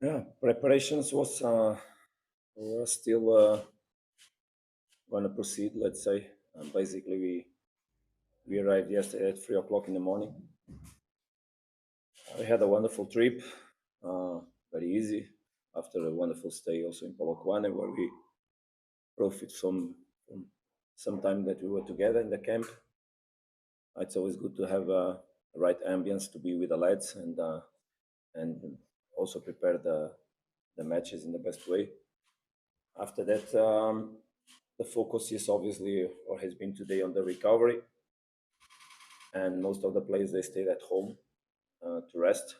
Yeah, preparations were still going to proceed. Let's say, basically, we arrived yesterday at 3 o'clock in the morning. We had a wonderful trip, uh, very easy. After a wonderful stay also in Polokwane, where we profit from some time that we were together in the camp. It's always good to have a right ambience to be with the lads and also prepare the matches in the best way. After that, the focus is obviously or has been today on the recovery, and most of the players they stayed at home to rest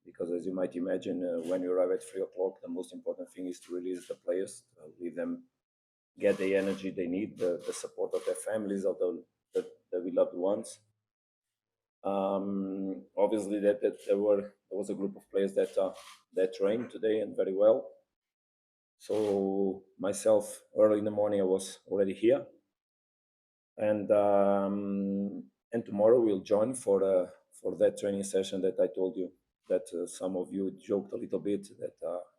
because, as you might imagine, when you arrive at 3 o'clock, the most important thing is to release the players, leave them get the energy they need, the support of their families, of the beloved ones. Obviously, that there was a group of players that trained today and very well. So myself, early in the morning, I was already here, and tomorrow we'll join for that training session that I told you. That some of you joked a little bit that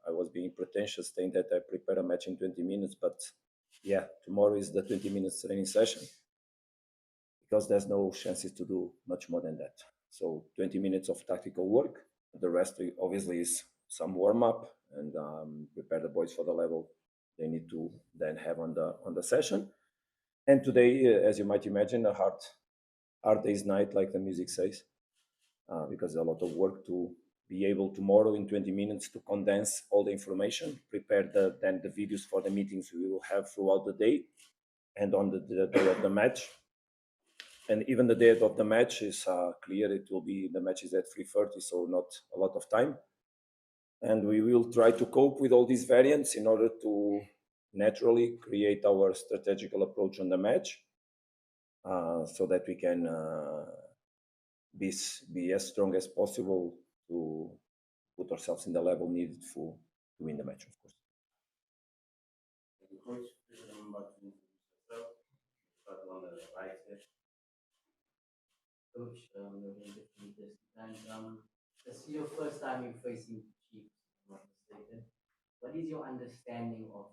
I was being pretentious, saying that I prepare a match in 20 minutes, but yeah, tomorrow is the 20 minutes training session because there's no chances to do much more than that. So 20 minutes of tactical work. The rest obviously is some warm up and prepare the boys for the level they need to then have on the session. And today, as you might imagine, a hard day's night, like the music says, because there's a lot of work to be able tomorrow in 20 minutes to condense all the information, prepare then the videos for the meetings we will have throughout the day and on the day of the match. And even the date of the match is clear. It will be the match is at 3:30, so not a lot of time. And we will try to cope with all these variants in order to naturally create our strategical approach on the match, so that we can be as strong as possible to put ourselves in the level needed to win the match, of course. Coach, please remember to introduce yourself. Start on the right here. Coach, you're going to defeat this. And this is your first time in facing Chiefs, if I'm not mistaken. What is your understanding of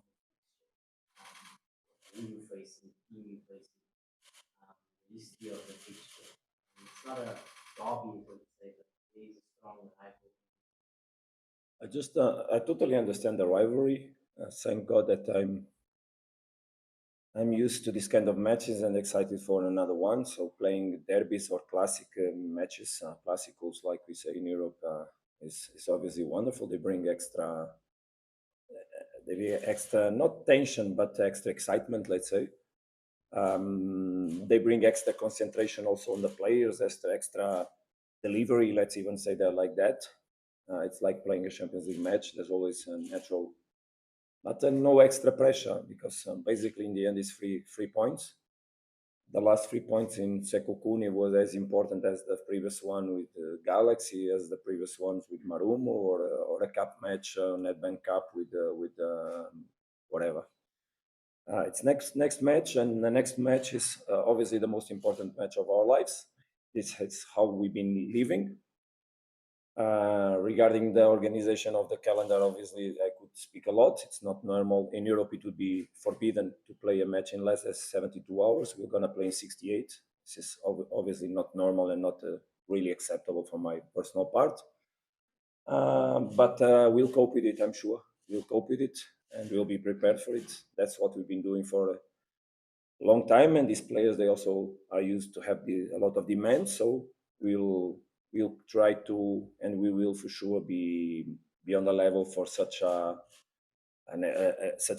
who you facing, team you facing, the history of the fixture? It's not a derby, so to say, but it is a strong rival. I totally understand the rivalry. Thank God that I'm used to this kind of matches and excited for another one. So playing derbies or classic matches, classicals like we say in Europe, is obviously wonderful. They bring extra not tension but extra excitement, let's say. They bring extra concentration also on the players, extra delivery. Let's even say that like that. It's like playing a Champions League match. There's always a natural, but no extra pressure because basically in the end it's 3 points. The last 3 points in Sekokuni was as important as the previous one with Galaxy, as the previous ones with Marumo, or a cup match, Netbank Cup with whatever. It's next match, and the next match is obviously the most important match of our lives. It's how we've been living. Regarding the organization of the calendar, obviously, I could speak a lot. It's not normal. In Europe, it would be forbidden to play a match in less than 72 hours. We're going to play in 68. This is obviously not normal and not really acceptable for my personal part. But we'll cope with it, I'm sure. We'll cope with it and we'll be prepared for it. That's what we've been doing for a long time. And these players, they also are used to have a lot of demand. So we'll we'll try to, and we will for sure be on the level for such a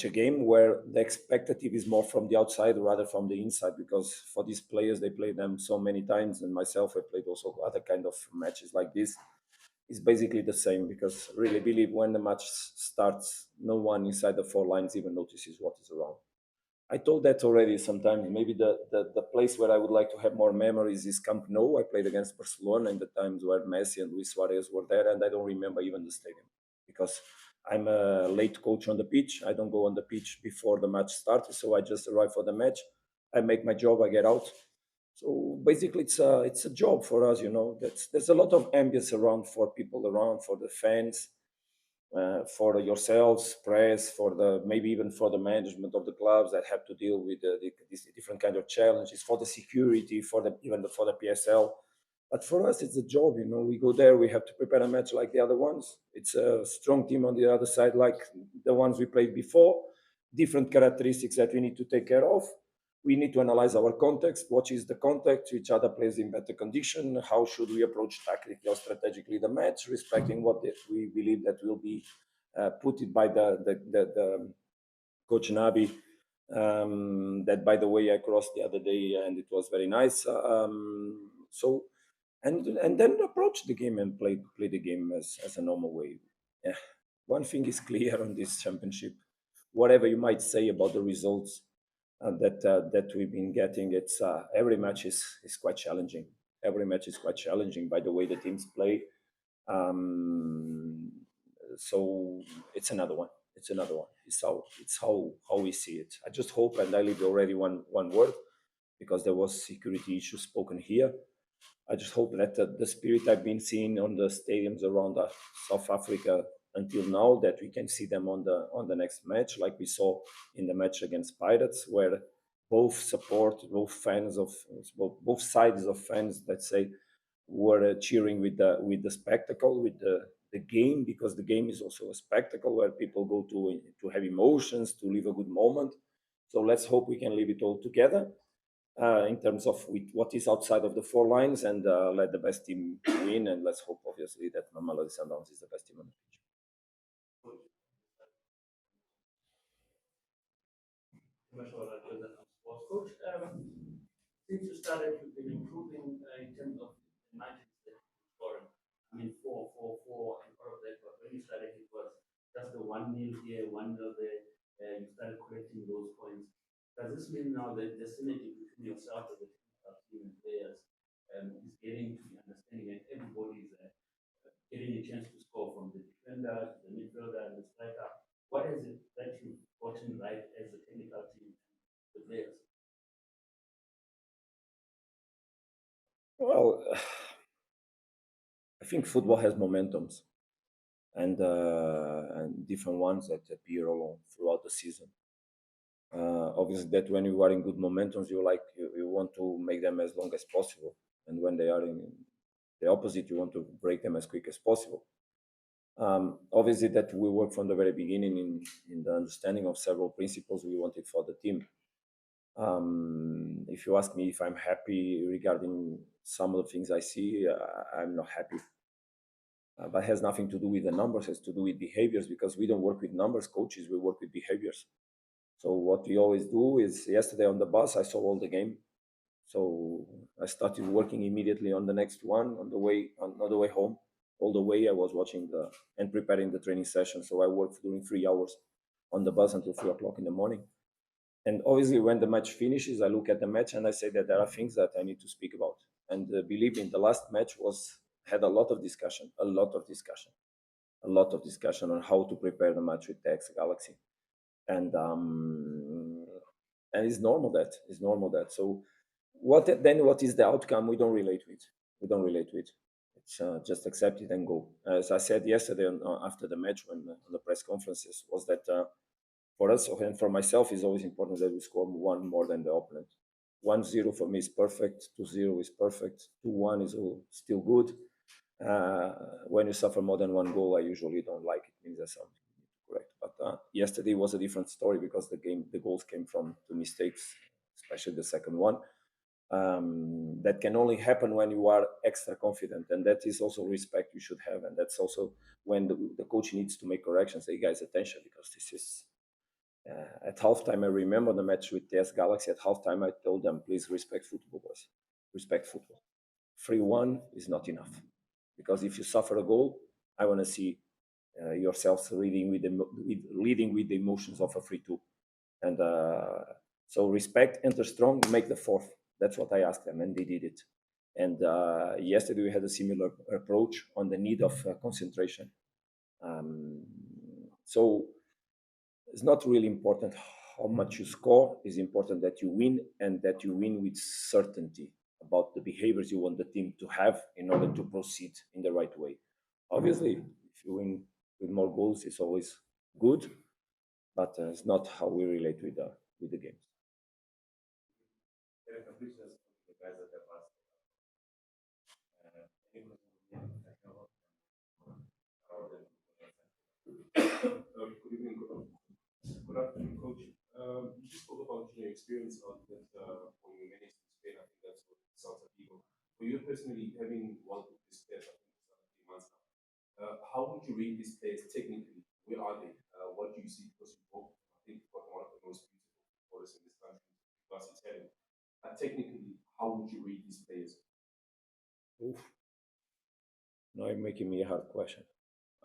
game where the expectative is more from the outside rather from the inside, because for these players they play them so many times, and myself I played also other kind of matches like this. It's basically the same, because really believe when the match starts, no one inside the four lines even notices what is around. I told that already sometimes. Maybe the place where I would like to have more memories is Camp Nou. I played against Barcelona in the times where Messi and Luis Suarez were there, and I don't remember even the stadium because I'm a late coach on the pitch. I don't go on the pitch before the match starts, so I just arrive for the match. I make my job, I get out. So basically, it's a job for us, you know. There's a lot of ambience around for people around, for the fans. for yourselves, press, for the maybe even for the management of the clubs that have to deal with these different kind of challenges, for the security, for the for the PSL. But for us, it's a job. We go there, we have to prepare a match like the other ones. It's a strong team on the other side, like the ones we played before. Different characteristics that we need to take care of. We need to analyze our context. What is the context? Which other plays in better condition? How should we approach tactically or strategically the match, respecting what we believe that will be put it by the coach Nabi. That, by the way, I crossed the other day, and it was very nice. And then approach the game and play the game as a normal way. Yeah. One thing is clear on this championship. Whatever you might say about the results that we've been getting, it's every match is quite challenging. Every match is quite challenging by the way the teams play. Um, so it's another one. It's another one. It's how we see it. I just hope, and I leave already one word, because there was security issues spoken here. I just hope that the spirit I've been seeing on the stadiums around South Africa until now, that we can see them on the next match, like we saw in the match against Pirates, where both support, both fans of both sides of fans, let's say, were cheering with the spectacle, with the game, because the game is also a spectacle where people go to have emotions, to live a good moment. So let's hope we can live it all together in terms of what is outside of the four lines, and let the best team win. And let's hope, obviously, that Mamelodi Sundowns is the best team on the pitch. Much for that, sports coach. Since you started, you've been improving in terms of the matches that you're scoring. I mean, four, and all of that. But when you started, it was just the 1-0 here, 1-0 there. You started collecting those points. Does this mean now that the synergy between yourself as a team and players is getting to the understanding, and everybody is getting a chance to score, from the defender to the midfielder and the striker? What is it that you've gotten right as a technical team and the players? Well, I think football has momentums, and different ones that appear all throughout the season. Obviously, that when you are in good momentums, you want to make them as long as possible, and when they are in the opposite, you want to break them as quick as possible. Obviously, that we work from the very beginning in the understanding of several principles we wanted for the team. If you ask me if I'm happy regarding some of the things I see, I'm not happy. But it has nothing to do with the numbers, it has to do with behaviors, because we don't work with numbers, coaches, we work with behaviors. So what we always do is, yesterday on the bus, I saw all the game. So I started working immediately on the next one on the way home. All the way I was watching and preparing the training session. So I worked during 3 hours on the bus until 3 o'clock in the morning. And obviously, when the match finishes, I look at the match and I say that there are things that I need to speak about. And believe me, the last match had a lot of discussion, on how to prepare the match with TX Galaxy. And it's normal that. So what is the outcome? We don't relate to it. It's just accept it and go. As I said yesterday after the match, when on the press conferences, was that for us and for myself, it's always important that we score one more than the opponent. 1-0 for me is perfect. 2-0 is perfect. 2-1 is still good. When you suffer more than one goal, I usually don't like it. Means there's something correct. But yesterday was a different story, because the goals came from two mistakes, especially the second one. That can only happen when you are extra confident, and that is also respect you should have, and that's also when the coach needs to make corrections. Say, guys, attention, because this is at halftime. I remember the match with TS Galaxy. At halftime, I told them, please respect football, boys. Respect football. 3-1 is not enough, because if you suffer a goal, I want to see yourselves leading with the emotions of a 3-2. And so respect, enter strong, make the fourth. That's what I asked them, and they did it. And yesterday we had a similar approach on the need of concentration. So it's not really important how much you score. It's important that you win, and that you win with certainty about the behaviors you want the team to have in order to proceed in the right way. Obviously, if you win with more goals is always good, but it's not how we relate with the games. Good evening, good afternoon, coach. You just spoke about your experience on that when you managed to Spain. I think that's what Celta Vigo. For you personally, having worked with these players, I think it's like 3 months now. How would you rate these players technically? Where are they? What do you see? Because you both, I think, got one of the most beautiful footballers in this country, plus Italian. Technically, how would you rate these players? Oof. Now you're making me a hard question.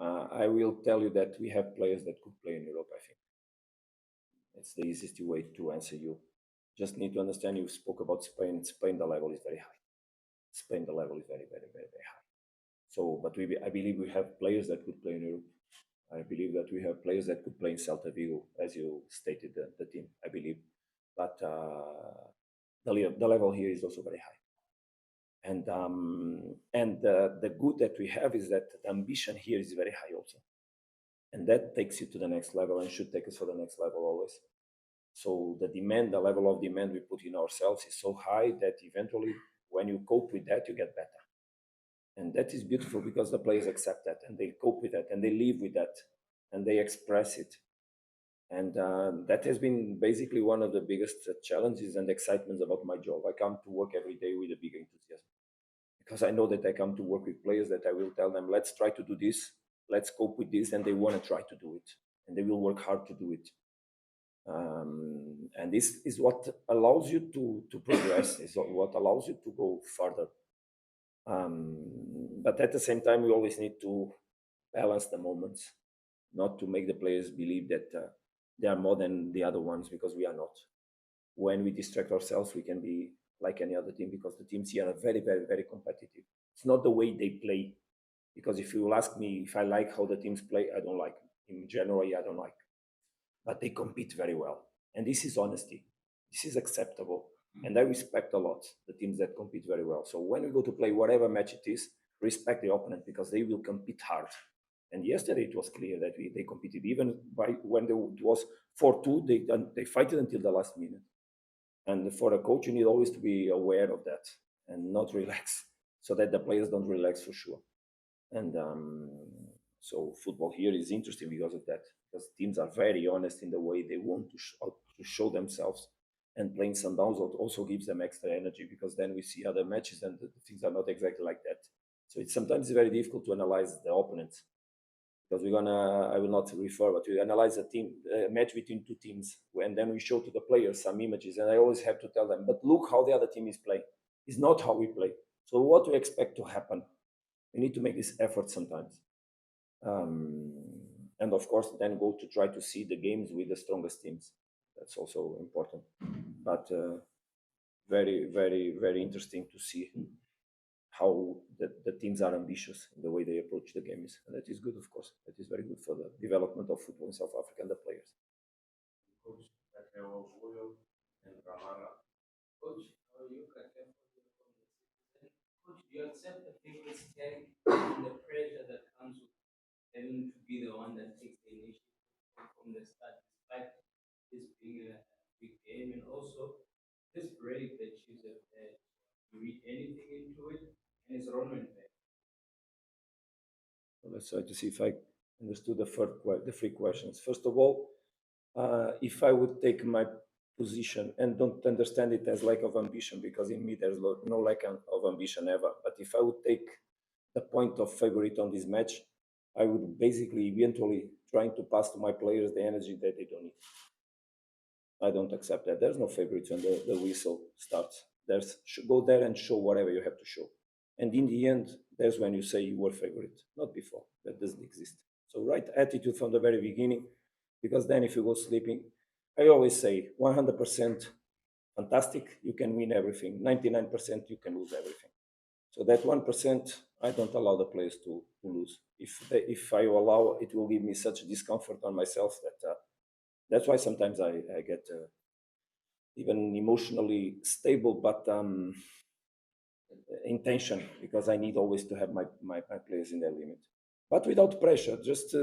I will tell you that we have players that could play in Europe, I think. It's the easiest way to answer you. Just need to understand you spoke about Spain. Spain, the level is very high. Spain, the level is very, very, very, very high. So, but I believe we have players that could play in Europe. I believe that we have players that could play in Celta Vigo, as you stated, the team, I believe. But the level here is also very high. And the good that we have is that the ambition here is very high also. And that takes you to the next level and should take us for the next level always. So the demand, the level of demand we put in ourselves is so high that eventually when you cope with that, you get better. And that is beautiful because the players accept that and they cope with that and they live with that and they express it. And that has been basically one of the biggest challenges and excitements about my job. I come to work every day with a big enthusiasm because I know that I come to work with players that I will tell them, let's try to do this, let's cope with this, and they want to try to do it, and they will work hard to do it. And this is what allows you to progress, is what allows you to go further. But at the same time, we always need to balance the moments, not to make the players believe that they are more than the other ones, because we are not. When we distract ourselves, we can be like any other team, because the teams here are very, very, very competitive. It's not the way they play, because if you will ask me if I like how the teams play, I don't like. In general, I don't like. But they compete very well. And this is honesty. This is acceptable. And I respect a lot the teams that compete very well. So when we go to play whatever match it is, respect the opponent, because they will compete hard. And yesterday it was clear that they competed even by when it was 4-2, they fight it until the last minute. And for a coach, you need always to be aware of that and not relax, so that the players don't relax for sure. And so football here is interesting because of that, because teams are very honest in the way they want to show themselves. And playing Sundowns also gives them extra energy, because then we see other matches and the things are not exactly like that. So it's sometimes very difficult to analyze the opponents, because I will not refer, but we analyze a match between two teams, and then we show to the players some images, and I always have to tell them, but look how the other team is playing. It's not how we play. So what do you expect to happen? We need to make this effort sometimes. And of course, then go to try to see the games with the strongest teams. That's also important. But very, very, very interesting to see how the teams are ambitious in the way they approach the games. And that is good, of course. That is very good for the development of football in South Africa and the players. Coach, and Ramana. Coach, how are you? Coach, do you accept the biggest carry and the pressure that comes with having to be the one that takes the initiative from the start, despite this being a big game, and also this break that you have had? You read anything into it, and it's Ronwen back. Let's try to see if I understood the three questions. First of all, if I would take my position, and don't understand it as lack of ambition, because in me there's no lack of ambition ever. But if I would take the point of favorite on this match, I would basically eventually trying to pass to my players the energy that they don't need. I don't accept that. There's no favorites when the whistle starts. There's go there and show whatever you have to show. And in the end, that's when you say you were favorite, not before. That doesn't exist. So right attitude from the very beginning, because then if you go sleeping, I always say 100% fantastic, you can win everything. 99% you can lose everything. So that 1%, I don't allow the players to lose. If I allow, it will give me such discomfort on myself that that's why sometimes I get even emotionally stable, but intention, because I need always to have my players in their limit, but without pressure, just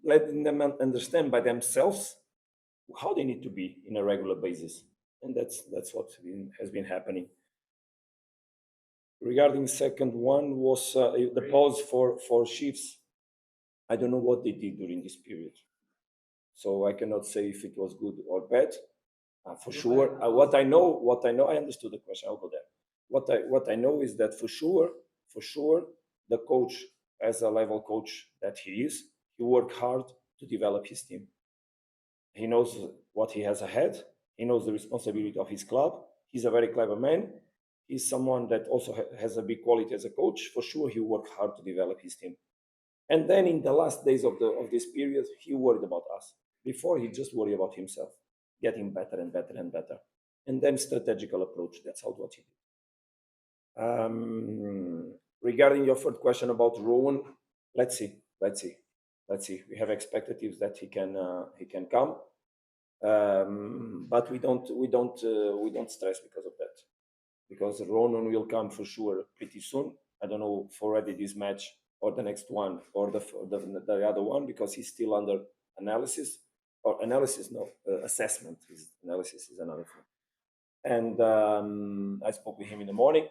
letting them understand by themselves how they need to be in a regular basis, and that's what has been happening. Regarding second one was the pause for shifts. I don't know what they did during this period, so I cannot say if it was good or bad. For sure, I understood the question. I'll go there. What I know is that for sure, the coach, as a level coach that he is, he worked hard to develop his team. He knows what he has ahead. He knows the responsibility of his club. He's a very clever man. He's someone that also has a big quality as a coach. For sure, he worked hard to develop his team. And then in the last days of this period, he worried about us. Before, he just worried about himself, getting better and better and better. And then strategical approach. That's what he did. Regarding your third question about Ronwen, let's see. We have expectations that he can come, but we don't stress because of that. Because Ronwen will come for sure pretty soon. I don't know if already this match or the next one or the other one, because he's still under analysis or assessment. His analysis is another thing. And I spoke with him in the morning,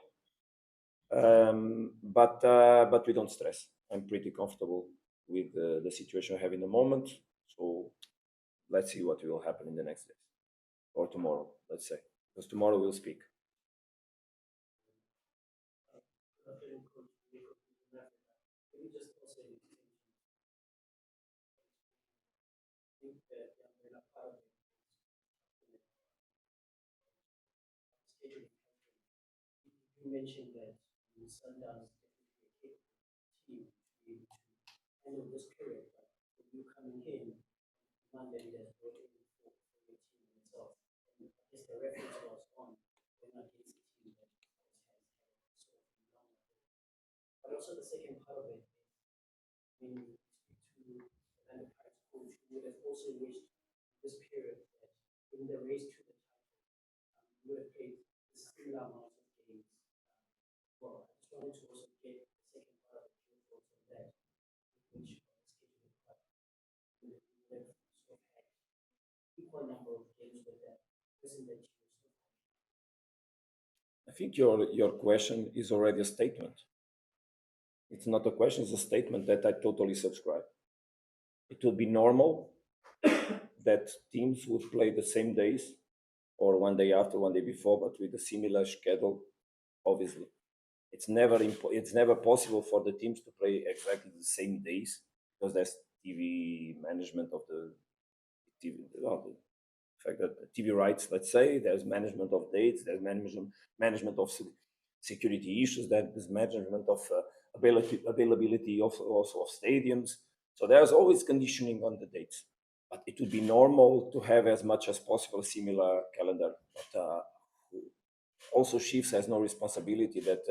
but we don't stress. I'm pretty comfortable with the situation I have in the moment. So let's see what will happen in the next days or tomorrow, let's say, because tomorrow we'll speak. You mentioned that in Sundowns team to be able to handle this period, but when you coming in, Monday that's working for your team itself. And I guess the reference was on when against a team that has sort of long. But also the second part of it is when you speak to an enterprise coach who would have also wished this period that in the race to the title, you would have played the similar amount of games. Well, I just wanted to also get the second part of your thoughts on that, which schedule part would have sort of had equal number of games with that person that you were so. I think your question is already a statement. It's not a question, it's a statement that I totally subscribe. It would be normal that teams would play the same days or one day after, one day before, but with a similar schedule, obviously. It's never possible for the teams to play exactly the same days because there's TV management of the TV, the fact that TV rights, let's say, there's management of dates, there's management of security issues, there's management of availability of stadiums. So there's always conditioning on the dates. But it would be normal to have as much as possible a similar calendar. But also, Chiefs has no responsibility that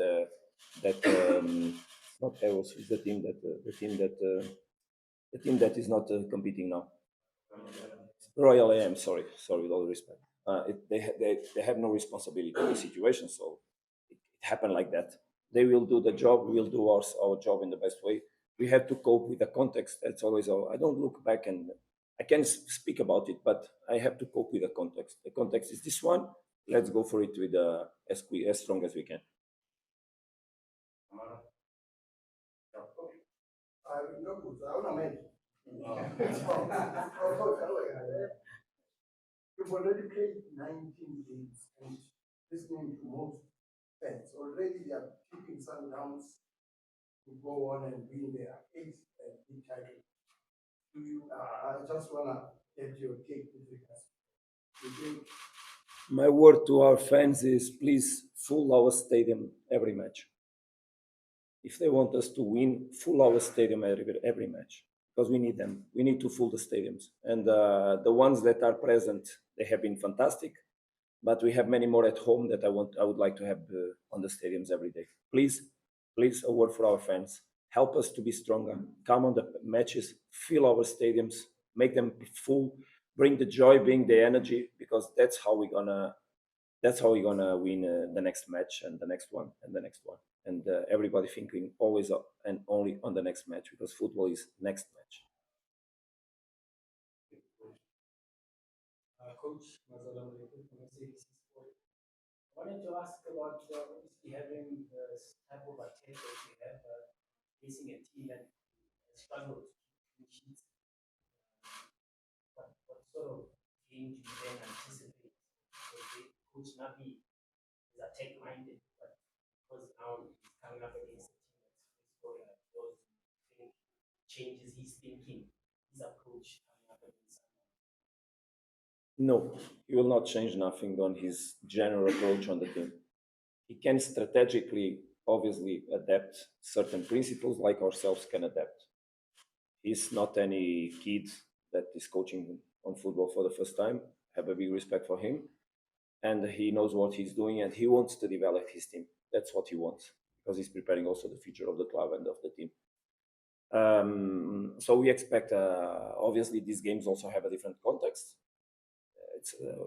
not Heroes is the team that is not competing now. Royal AM, sorry, with all respect. They have no responsibility in the situation, so it happened like that. They will do the job. We will do our job in the best way. We have to cope with the context. That's always all. I don't look back and I can speak about it, but I have to cope with the context. The context is this one. Let's go for it with as strong as we can. You've already played 19 games, and listening to most fans, already they are keeping Sundowns to go on and win their eighth big title. I just want to get your take with regards. You think My word to our fans is please fill our stadium every match. If they want us to win, fill our stadium every match because we need them. We need to fill the stadiums, and the ones that are present, they have been fantastic. But we have many more at home that I would like to have on the stadiums every day. Please, a word for our fans. Help us to be stronger. Come on the matches, fill our stadiums, make them full, bring the joy, bring the energy, because that's how we're gonna win the next match and the next one and the next one. And everybody thinking always and only on the next match because football is next match. Coach Mazala Malekun from SABC Sport. I wanted to ask about obviously having this type of attack that you have facing a team that has struggled to keep clean sheets. What sort of game do you then anticipate? Because Coach Nabi is attack minded, but because now he's coming up against a team that's scoring like yours, do you think changes his thinking, his approach coming up against someone? No, he will not change nothing on his general approach on the team. He can strategically, obviously, adapt certain principles like ourselves can adapt. He's not any kid that is coaching on football for the first time. Have a big respect for him. And he knows what he's doing and he wants to develop his team. That's what he wants because he's preparing also the future of the club and of the team. So we expect, obviously, these games also have a different context.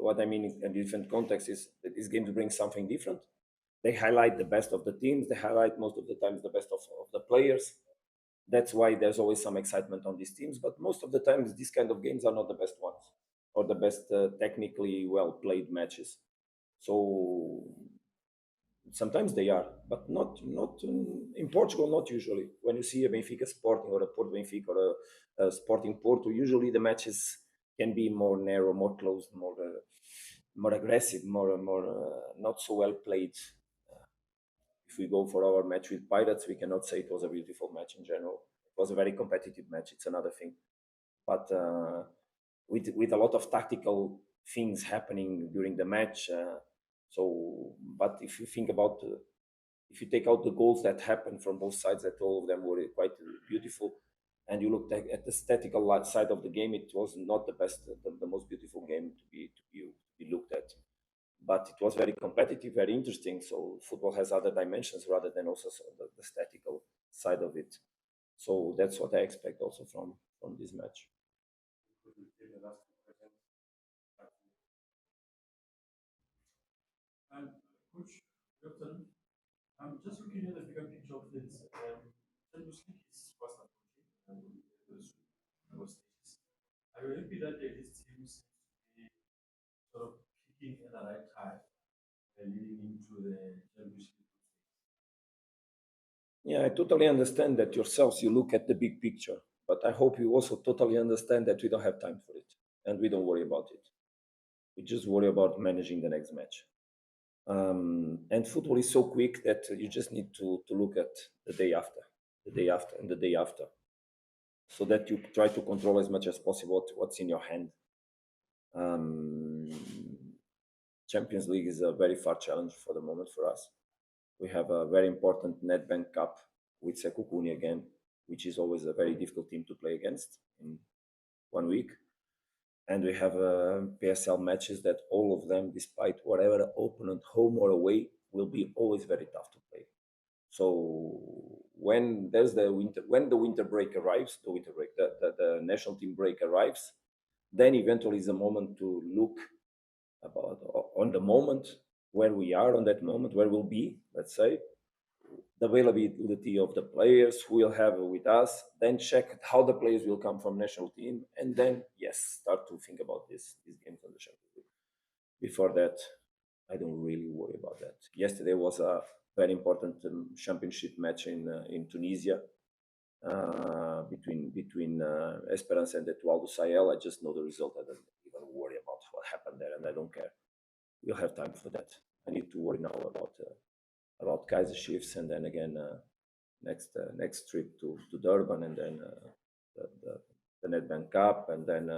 What I mean in a different context is that these games bring something different. They highlight the best of the teams. They highlight most of the times the best of the players. That's why there's always some excitement on these teams. But most of the times, these kind of games are not the best ones or the best technically well played matches. So sometimes they are, but not in Portugal. Not usually. When you see a Benfica Sporting or a Porto Benfica or a Sporting Porto, usually the matches can be more narrow, more closed, more aggressive, more not so well played. If we go for our match with Pirates, we cannot say it was a beautiful match in general. It was a very competitive match. It's another thing, but with a lot of tactical things happening during the match. But if you think about, if you take out the goals that happened from both sides, that all of them were quite beautiful, and you look at the statistical side of the game, it was not the best, the most beautiful game to be looked at. But it was very competitive, very interesting. So football has other dimensions rather than also the statistical side of it. So that's what I expect also from this match. Coach, good afternoon. I'm just looking at the bigger picture of things. Champions League is fast approaching, those stages. Are you happy that this team seems to be sort of peaking at the right time and leading into the Champions League? Yeah, I totally understand that yourselves you look at the big picture, but I hope you also totally understand that we don't have time for it and we don't worry about it. We just worry about managing the next match. And football is so quick that you just need to look at the day after, the day after, and the day after, so that you try to control as much as possible what's in your hand. Um, Champions League is a very far challenge for the moment for us. We have a very important Nedbank Cup with Sekukuni again, which is always a very difficult team to play against in 1 week. And we have PSL matches that all of them, despite whatever opponent, home or away, will be always very tough to play. So when the winter break arrives, the national team break arrives, then eventually is a moment to look about on the moment where we are on that moment, where we'll be, let's say, the availability of the players who will have with us, then check how the players will come from national team, and then yes, start to think about these games on the Champions League. Before that, I don't really worry about that. Yesterday was a very important championship match in Tunisia between Esperance and Etoile du Sahel. I just know the result. I don't even worry about what happened there, and I don't care. We'll have time for that. I need to worry now about Kaizer shifts, and then again next trip to Durban, and then the Nedbank Cup, and then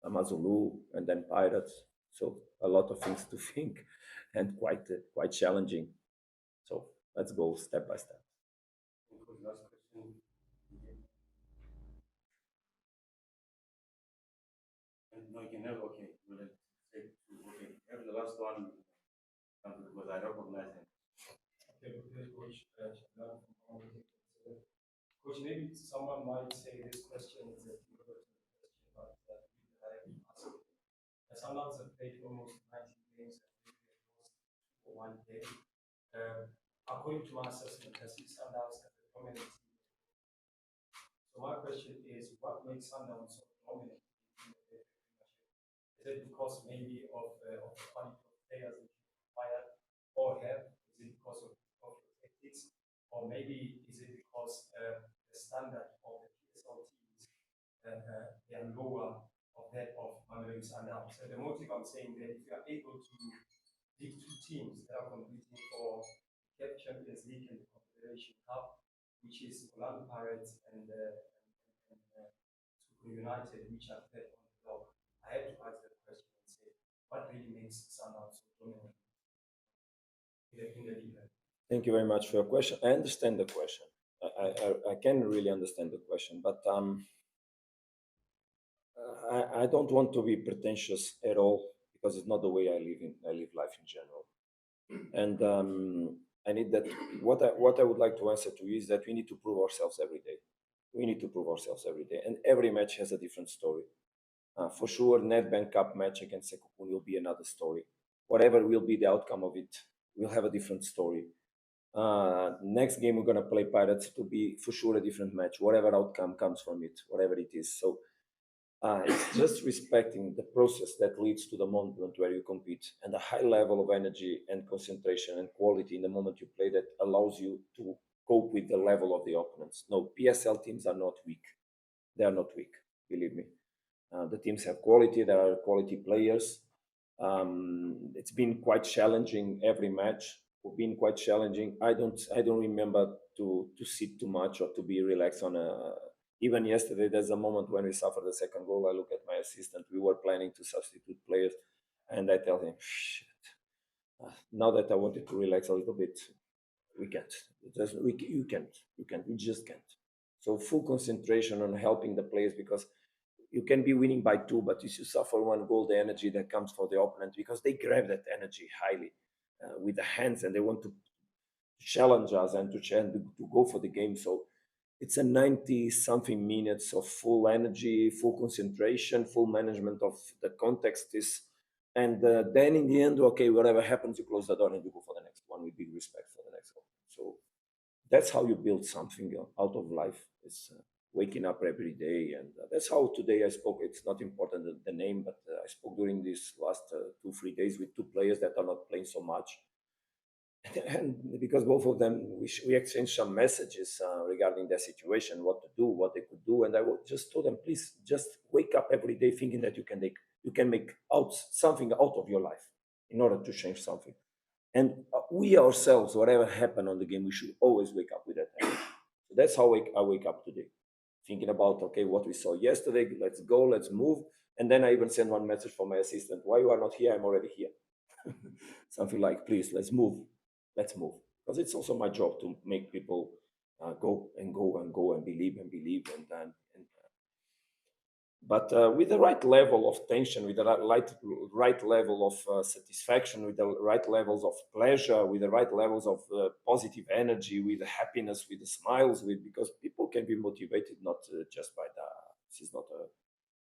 Amazulu, and then Pirates. So a lot of things to think, and quite challenging. So let's go step by step. Last question. No, you can never. Okay, we'll say two. Okay, have the last one because I recognize him. Okay, Coach, Coach, maybe someone might say this question is a difficult question, but I have to ask it. Sundowns have played almost 90 games and maybe lost for 1 game. According to my assessment, I see Sundowns as a dominant team. So my question is, what makes Sundowns so dominant in the Premiership? Is it because maybe of the quality of players that you acquire or have? Is it because of your tactics? Or maybe is it because the standard of the PSL teams they are lower of that of Mamelodi Sundowns? So the motive I'm saying that if you are able to lead two teams that are competing for the Champions League and the Confederation Cup, which is Orlando Pirates and Super United, which are third on the block, I had to ask that question and say, what really makes Sundowns so dominant in the league? Thank you very much for your question. I understand the question. I can really understand the question, but I don't want to be pretentious at all because it's not the way I live life in general. And I need that. What I would like to answer to you is that we need to prove ourselves every day. We need to prove ourselves every day, and every match has a different story. For sure, Nedbank Cup match against Sekukuni will be another story. Whatever will be the outcome of it, we'll have a different story. Next game we're gonna play Pirates, to be for sure a different match. Whatever outcome comes from it, whatever it is. So it's just respecting the process that leads to the moment where you compete, and the high level of energy and concentration and quality in the moment you play that allows you to cope with the level of the opponents. No, PSL teams are not weak. They are not weak, believe me. The teams have quality. There are quality players. It's been quite challenging every match. It's been quite challenging. I don't remember to sit too much or to be relaxed on a. Even yesterday, there's a moment when we suffered the second goal. I look at my assistant. We were planning to substitute players, and I tell him, "Shit. Now that I wanted to relax a little bit, we can't. You can't. You can't. We just can't." So full concentration on helping the players, because you can be winning by two, but if you suffer one goal, the energy that comes for the opponent, because they grab that energy highly with the hands, and they want to challenge us and to go for the game. So it's a 90 something minutes of full energy, full concentration, full management of the context is, and then in the end, okay, whatever happens, you close the door and you go for the next one with big respect for the next one. So that's how you build something out of life. It's waking up every day, and that's how today I spoke. It's not important the name, but I spoke during these last 2-3 days with two players that are not playing so much, and because both of them we exchanged some messages regarding their situation, what to do, what they could do, and just told them, please just wake up every day thinking that you can make out something out of your life in order to change something. And we ourselves, whatever happened on the game, we should always wake up with that energy. So that's how I wake up today, thinking about, okay, what we saw yesterday, let's go, let's move. And then I even send one message for my assistant, why you are not here? I'm already here. Something like, please, let's move. Let's move. Because it's also my job to make people go and go and go and believe but with the right level of tension, with the right level of satisfaction, with the right levels of pleasure, with the right levels of positive energy, with the happiness, with the smiles, because people can be motivated not just by this is not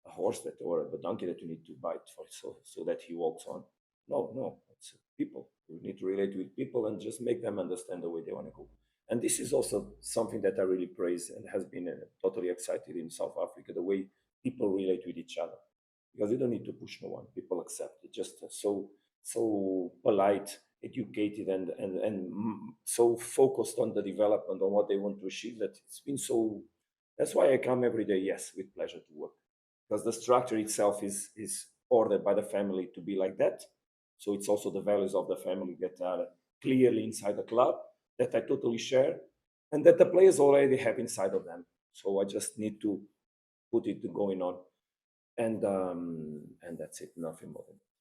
a horse that or a donkey that you need to bite for so that he walks on. No, it's people. You need to relate with people and just make them understand the way they want to go. And this is also something that I really praise and has been totally excited in South Africa, the way people relate with each other, because you don't need to push no one. People accept it. Just so polite, educated, and so focused on the development, on what they want to achieve, that it's been so. That's why I come every day, yes, with pleasure to work, because the structure itself is ordered by the family to be like that. So it's also the values of the family that are clearly inside the club, that I totally share, and that the players already have inside of them. So I just need to put it going on, and that's it. Nothing more than that.